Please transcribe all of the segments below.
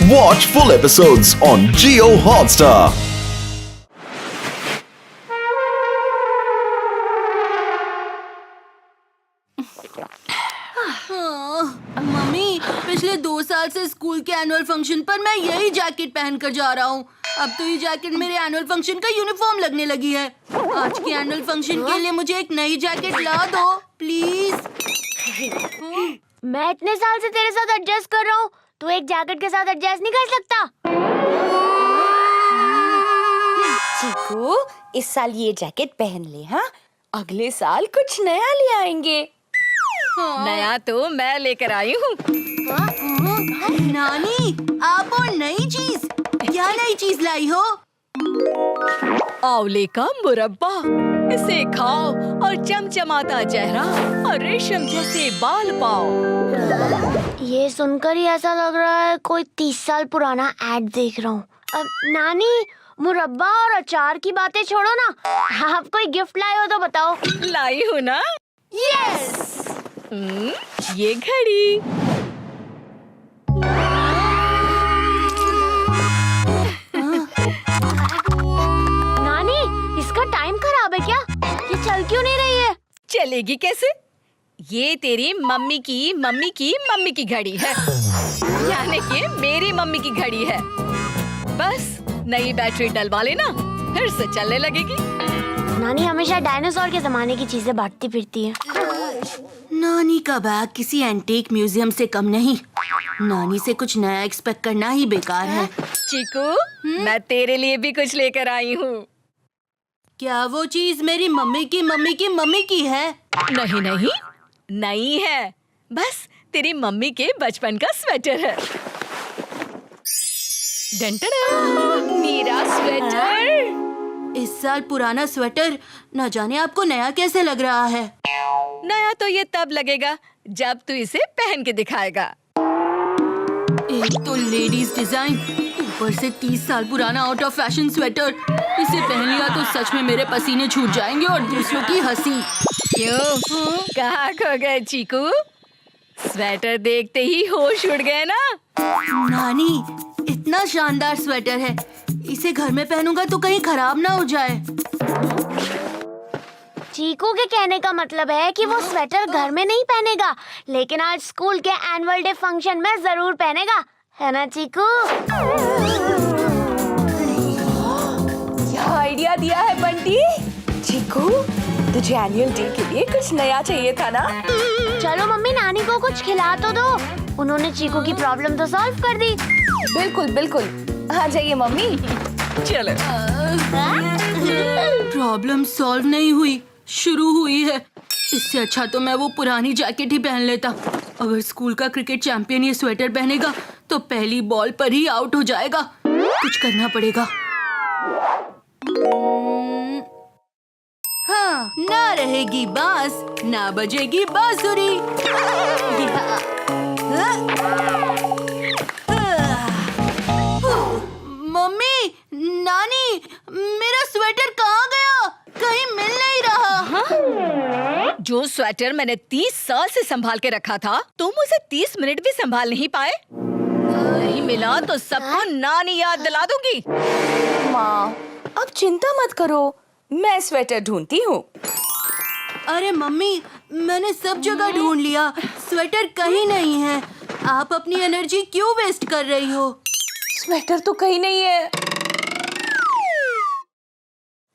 Watch full episodes on Jio Hotstar. Mummy, पिछले 2 साल से स्कूल के एनुअल फंक्शन पर मैं यही जैकेट पहन कर जा रहा हूँ। अब तो ये जैकेट मेरे एनुअल फंक्शन का यूनिफॉर्म लगने लगी है। आज के एनुअल फंक्शन के लिए मुझे एक नई जैकेट ला दो, प्लीज। मैं इतने साल से तेरे साथ एडजस्ट कर रहा हूँ, तू एक जैकेट के साथ एडजस्ट नहीं कर सकता? चीकू, इस साल ये जैकेट पहन ले, हाँ? अगले साल कुछ नया ले आएंगे। नया तो मैं लेकर आई हूँ। नानी, आप और नई चीज? क्या नई चीज लाई हो? आंवले का मुरब्बा। इसे खाओ और चमचमाता चेहरा और रेशम जैसे बाल पाओ। ये सुनकर ही ऐसा लग रहा है कोई 30 साल पुराना एड देख रहा हूँ। अब नानी, मुरब्बा और अचार की बातें छोड़ो ना, आप कोई गिफ्ट लाए हो तो बताओ। लाई हूँ ना? यस! ये घड़ी। नानी, इसका टाइम खराब है क्या? ये चल क्यों नहीं रही है? चलेगी कैसे? ये तेरी मम्मी की घड़ी है। यानी कि मेरी मम्मी की घड़ी है। बस नई बैटरी डलवा लेना, फिर से चलने लगेगी। नानी हमेशा डायनासोर के जमाने की चीजें बांटती फिरती है। नानी का बैग किसी एंटीक म्यूजियम से कम नहीं। नानी से कुछ नया एक्सपेक्ट करना ही बेकार है। चीकू, मैं तेरे लिए भी कुछ लेकर आई हूँ। क्या वो चीज मेरी मम्मी की है? नहीं, नई है। बस तेरी मम्मी के बचपन का स्वेटर है। डंटन, मेरा स्वेटर। इस साल पुराना स्वेटर, न जाने आपको नया कैसे लग रहा है। नया तो ये तब लगेगा जब तू इसे पहन के दिखाएगा। एक तो लेडीज डिजाइन, ऊपर से 30 साल पुराना आउट ऑफ फैशन स्वेटर। इसे पहन लिया तो सच में मेरे पसीने छूट जाएंगे और दूसरों की हंसी। क्यों? कहाँ खो गए चीकू? स्वेटर देखते ही होश उड़ गए ना? नानी, इतना शानदार स्वेटर है, इसे घर में पहनूंगा तो कहीं खराब ना हो जाए। चीकू के कहने का मतलब है कि वो स्वेटर घर में नहीं पहनेगा, लेकिन आज स्कूल के एनुअल डे फंक्शन में जरूर पहनेगा, है ना चीकू? क्या आइडिया दिया है बंटी? चीकू, तुझे एनुअल डे के लिए कुछ नया चाहिए था ना? चलो मम्मी, नानी को कुछ खिला तो दो। उन्होंने चीकू की प्रॉब्लम तो सॉल्व कर दी। बिल्कुल, आ जाइए मम्मी। चलो। प्रॉब्लम सॉल्व नहीं हुई, शुरू हुई है। इससे अच्छा तो मैं वो पुरानी जैकेट ही पहन लेता। अगर स्कूल का क्रिकेट चैंपियन ये स्वेटर पहनेगा तो पहली बॉल पर ही आउट हो जाएगा। कुछ करना पड़ेगा। हाँ, ना रहेगी बांस, ना बजेगी बांसुरी। मम्मी, नानी, मेरा स्वेटर कहाँ गया? कहीं मिल नहीं रहा। जो स्वेटर मैंने 30 साल से संभाल के रखा था, तुम उसे 30 मिनट भी संभाल नहीं पाए? नहीं मिला तो सबको नानी याद दिला दूंगी। माँ, अब चिंता मत करो, मैं स्वेटर ढूंढती हूँ। अरे मम्मी, मैंने सब जगह ढूंढ लिया, स्वेटर कहीं नहीं है। आप अपनी एनर्जी क्यों वेस्ट कर रही हो? स्वेटर तो कहीं नहीं है।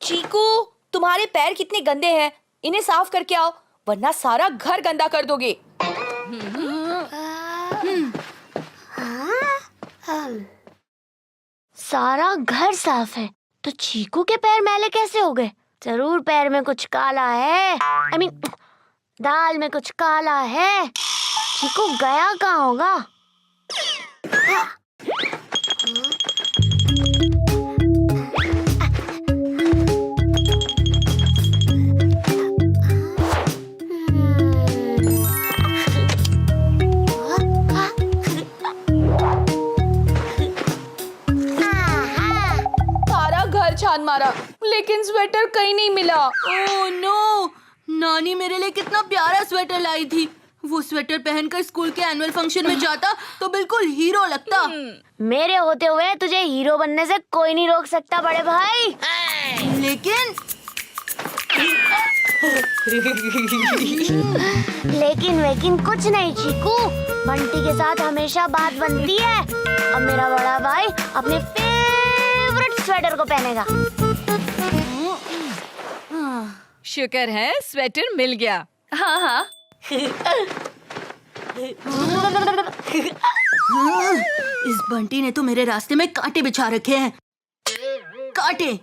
चीकू, तुम्हारे पैर कितने गंदे हैं, इन्हें साफ करके आओ, वरना सारा घर गंदा कर दोगे। सारा घर साफ है तो चीकू के पैर मैले कैसे हो गए? जरूर पैर में कुछ काला है। दाल में कुछ काला है। चीकू गया कहाँ होगा? छान मारा, लेकिन स्वेटर कहीं नहीं मिला। Oh no! नानी मेरे लिए कितना प्यारा स्वेटर लाई थी, वो स्वेटर पहनकर स्कूल के एनुअल फंक्शन में जाता तो बिल्कुल हीरो लगता। मेरे होते हुए तुझे हीरो बनने से कोई नहीं रोक सकता बड़े भाई। लेकिन लेकिन कुछ नहीं चीकू, बंटी के साथ हमेशा बात बनती है। अब मेरा बड़ा भाई अपने फेवरेट स्वेटर को पहनेगा। शुक्र है स्वेटर मिल गया। हाँ हाँ। इस बंटी ने तो मेरे रास्ते में कांटे बिछा रखे हैं। कांटे।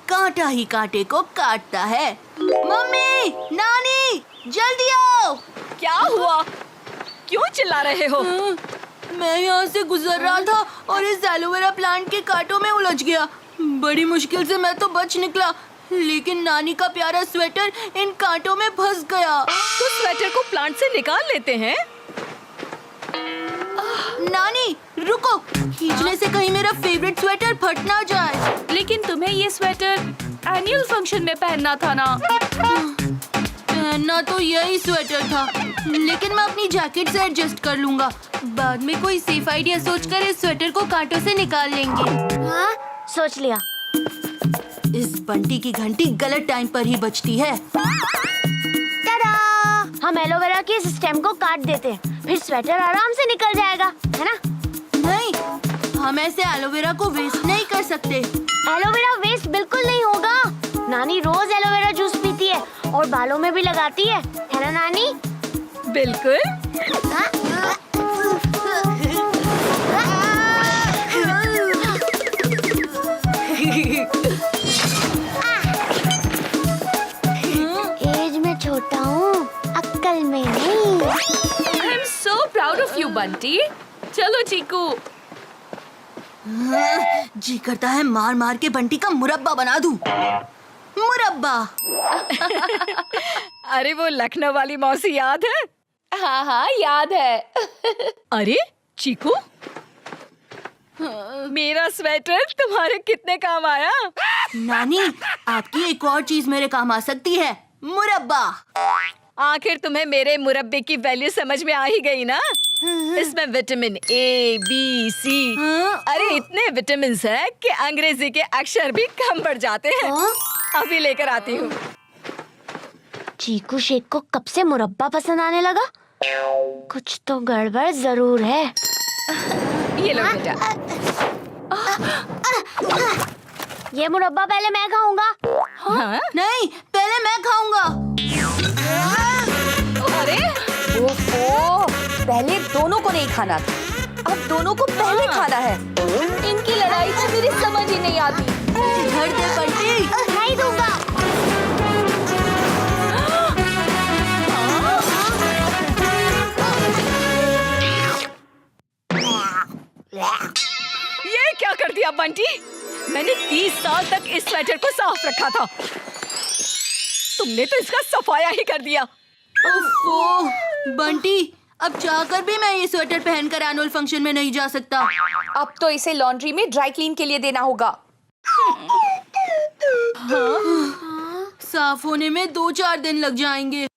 कांटा ही कांटे को काटता है। मम्मी, नानी, जल्दी आओ। क्या हुआ? क्यों चिल्ला रहे हो? मैं यहाँ से गुजर रहा था और इस एलोवेरा प्लांट के कांटों में उलझ गया। बड़ी मुश्किल से मैं तो बच निकला, लेकिन नानी का प्यारा स्वेटर इन कांटों में फंस गया। तो स्वेटर को प्लांट से निकाल लेते हैं। नानी रुको, खींचने से कहीं मेरा फेवरेट स्वेटर फट ना जाए। लेकिन तुम्हें ये स्वेटर एनुअल फंक्शन में पहनना था ना। पहनना तो यही स्वेटर था, लेकिन मैं अपनी जैकेट से एडजस्ट कर लूंगा। बाद में कोई सेफ आइडिया सोचकर इस स्वेटर को कांटों से निकाल लेंगे। हाँ, सोच लिया। इस बंटी की घंटी गलत टाइम पर ही बजती है। टाडा! हम एलोवेरा के स्टेम को काट देते हैं, फिर स्वेटर आराम से निकल जाएगा, है ना? नहीं, हम ऐसे एलोवेरा को वेस्ट नहीं कर सकते। एलोवेरा वेस्ट बिल्कुल नहीं होगा। नानी रोज एलोवेरा जूस पीती है और बालों में भी लगाती है ना नानी? बिल्कुल। एज में छोटा हूँ, अक्ल में नहीं। I am so proud of you Bunty. चलो चीकू। जी करता है मार मार के बंटी का मुरब्बा बना दूं। मुरब्बा। अरे वो लखनऊ वाली मौसी याद है? हाँ हाँ याद है। अरे चीकू, मेरा स्वेटर तुम्हारे कितने काम आया? नानी, आपकी एक और चीज मेरे काम आ सकती है, मुरब्बा। आखिर तुम्हें मेरे मुरब्बे की वैल्यू समझ में आ ही गई ना? इसमें विटामिन ए, बी, सी, अरे इतने विटामिन है कि अंग्रेजी के अक्षर भी कम पड़ जाते हैं। अभी लेकर आती हूँ। चीकू शेख को कब से मुरब्बा पसंद आने लगा? कुछ तो गड़बड़ जरूर है। ये लो बेटा। ये मुरब्बा पहले मैं खाऊंगा। हाँ? नहीं, पहले मैं खाऊंगा। अरे ओहो, पहले दोनों को नहीं खाना था, अब दोनों को पहले खाना है। इनकी लड़ाई तो मेरी समझ ही नहीं आती। धर दे बंटी। नहीं दूंगा। ये क्या कर दिया बंटी? मैंने 30 साल तक इस स्वेटर को साफ रखा था, तुमने तो इसका सफाया ही कर दिया। ओह बंटी, अब चाहकर भी मैं ये स्वेटर पहनकर एनुअल फंक्शन में नहीं जा सकता। अब तो इसे लॉन्ड्री में ड्राई क्लीन के लिए देना होगा। साफ होने में 2-4 दिन लग जाएंगे।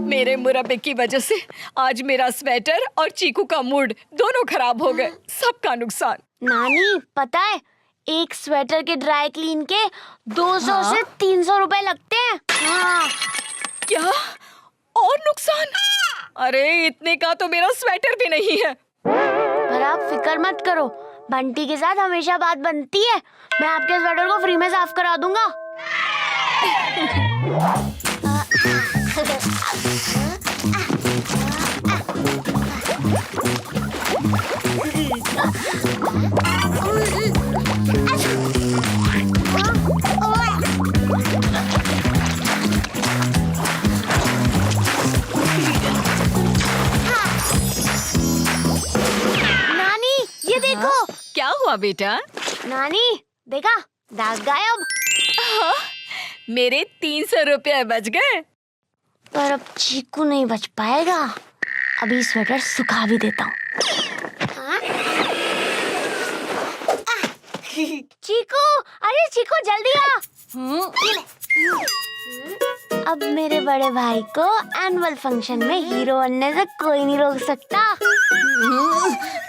मेरे मुरब्बे की वजह से आज मेरा स्वेटर और चीकू का मूड दोनों खराब हो गए। सबका नुकसान। नानी पता है, एक स्वेटर के ड्राई क्लीन के 200 से 300 रुपए लगते हैं। हाँ। क्या? और नुकसान? अरे इतने का तो मेरा स्वेटर भी नहीं है। पर आप फिक्र मत करो, बंटी के साथ हमेशा बात बनती है। मैं आपके स्वेटर को फ्री में साफ करा दूंगा। नानी ये देखो। क्या हुआ बेटा? नानी देखा, दाग गायब। मेरे 300 रुपए बच गए। पर अब चीकू नहीं बच पाएगा। अभी स्वेटर सुखा भी देता हूँ। चीकू, अरे चीकू जल्दी आ। अब मेरे बड़े भाई को एनुअल फंक्शन में हीरो बनने से कोई नहीं रोक सकता।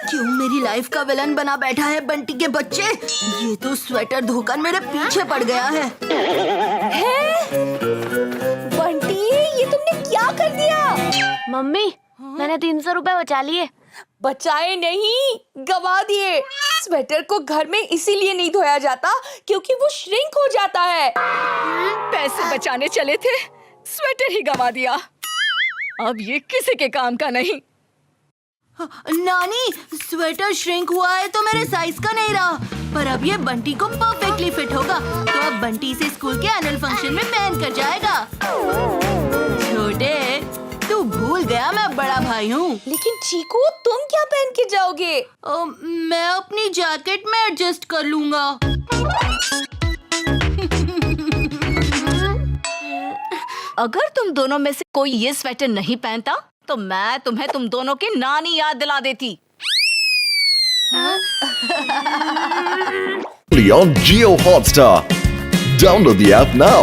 क्यों मेरी लाइफ का विलन बना बैठा है बंटी के बच्चे? ये तो स्वेटर धोकर मेरे पीछे पड़ गया है। बंटी, ये तुमने क्या कर दिया? मम्मी, मैंने 300 रुपए बचा लिए। बचाए नहीं, गवा दिए। स्वेटर को घर में इसीलिए नहीं धोया जाता क्योंकि वो श्रिंक हो जाता है। पैसे बचाने चले थे, स्वेटर ही गवा दिया। अब ये किसी के काम का नहीं। नानी, स्वेटर श्रिंक हुआ है तो मेरे साइज का नहीं रहा, पर अब ये बंटी को परफेक्टली फिट होगा, तो अब बंटी से स्कूल के एनुअल फंक्शन में पहन कर जाएगा। छोटे, तू भूल गया मैं बड़ा भाई हूँ। लेकिन चीकू, तुम क्या पहन के जाओगे? मैं अपनी जैकेट में एडजस्ट कर लूंगा। अगर तुम दोनों में से कोई ये स्वेटर नहीं पहनता तो मैं तुम्हें तुम दोनों की नानी याद दिला देती। Only on Geo Hotstar. Download the app now.